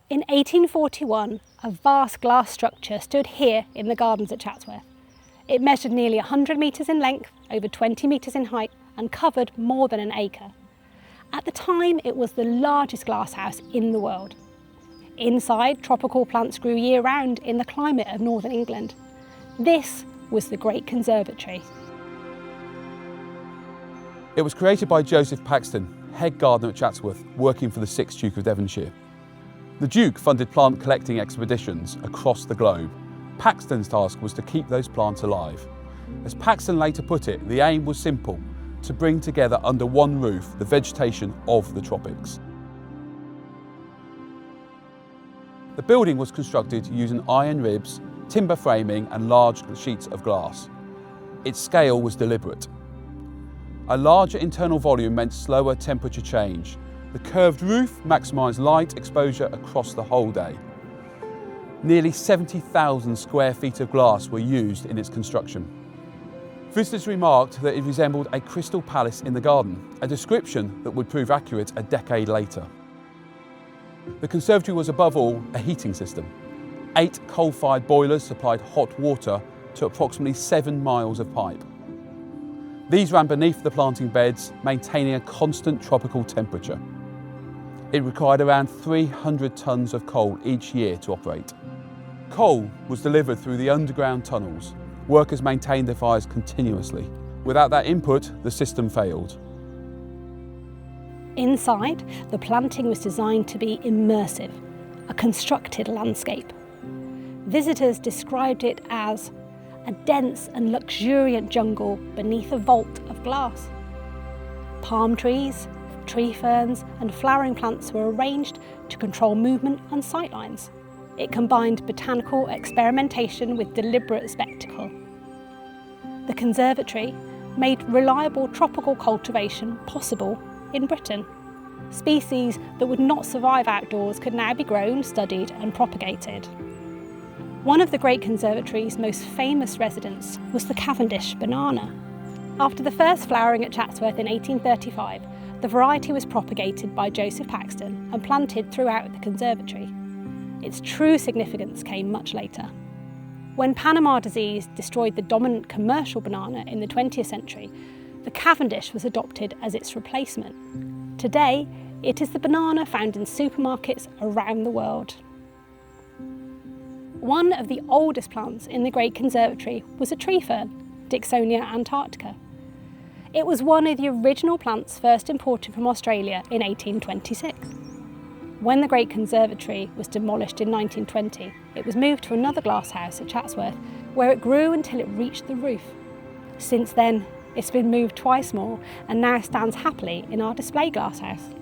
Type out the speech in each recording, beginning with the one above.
In 1841, a vast glass structure stood here in the gardens at Chatsworth. It measured nearly 100 metres in length, over 20 metres in height, and covered more than an acre. At the time, it was the largest glasshouse in the world. Inside, tropical plants grew year-round in the climate of northern England. This was the Great Conservatory. It was created by Joseph Paxton, head gardener at Chatsworth, working for the 6th Duke of Devonshire. The Duke funded plant collecting expeditions across the globe. Paxton's task was to keep those plants alive. As Paxton later put it, the aim was simple: to bring together under one roof the vegetation of the tropics. The building was constructed using iron ribs, timber framing and large sheets of glass. Its scale was deliberate. A larger internal volume meant slower temperature change. The curved roof maximised light exposure across the whole day. Nearly 70,000 square feet of glass were used in its construction. Visitors remarked that it resembled a crystal palace in the garden, a description that would prove accurate a decade later. The conservatory was above all a heating system. 8 coal-fired boilers supplied hot water to approximately 7 miles of pipe. These ran beneath the planting beds, maintaining a constant tropical temperature. It required around 300 tonnes of coal each year to operate. Coal was delivered through the underground tunnels. Workers maintained the fires continuously. Without that input, the system failed. Inside, the planting was designed to be immersive, a constructed landscape. Visitors described it as a dense and luxuriant jungle beneath a vault of glass. Palm trees, tree ferns and flowering plants were arranged to control movement and sightlines. It combined botanical experimentation with deliberate spectacle. The conservatory made reliable tropical cultivation possible in Britain. Species that would not survive outdoors could now be grown, studied and propagated. One of the Great Conservatory's most famous residents was the Cavendish banana. After the first flowering at Chatsworth in 1835, the variety was propagated by Joseph Paxton and planted throughout the conservatory. Its true significance came much later. When Panama disease destroyed the dominant commercial banana in the 20th century, the Cavendish was adopted as its replacement. Today, it is the banana found in supermarkets around the world. One of the oldest plants in the Great Conservatory was a tree fern, Dicksonia antarctica. It was one of the original plants first imported from Australia in 1826. When the Great Conservatory was demolished in 1920, it was moved to another glasshouse at Chatsworth, where it grew until it reached the roof. Since then, it's been moved twice more and now stands happily in our display glasshouse.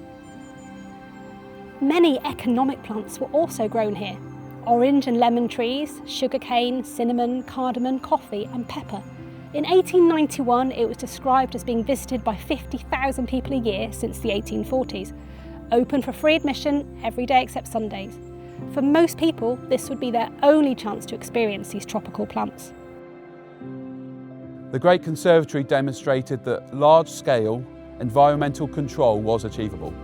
Many economic plants were also grown here. Orange and lemon trees, sugarcane, cinnamon, cardamom, coffee and pepper. In 1891, it was described as being visited by 50,000 people a year since the 1840s. Open for free admission every day except Sundays. For most people, this would be their only chance to experience these tropical plants. The Great Conservatory demonstrated that large-scale environmental control was achievable.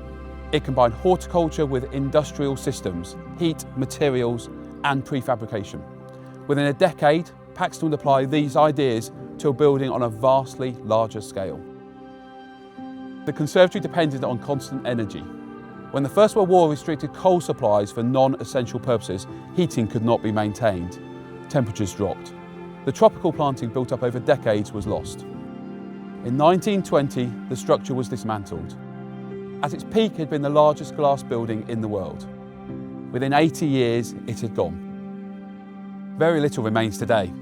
It combined horticulture with industrial systems, heat, materials and prefabrication. Within a decade, Paxton would apply these ideas to a building on a vastly larger scale. The conservatory depended on constant energy. When the First World War restricted coal supplies for non-essential purposes, heating could not be maintained. Temperatures dropped. The tropical planting built up over decades was lost. In 1920, the structure was dismantled. At its peak, it had been the largest glass building in the world. Within 80 years, it had gone. Very little remains today,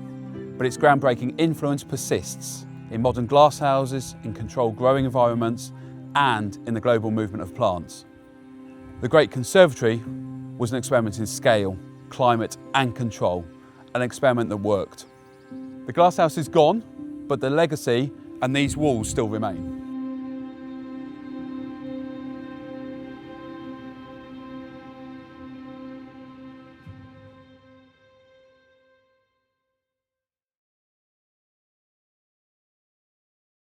but its groundbreaking influence persists in modern glasshouses, in controlled growing environments, and in the global movement of plants. The Great Conservatory was an experiment in scale, climate, and control, an experiment that worked. The glasshouse is gone, but the legacy and these walls still remain.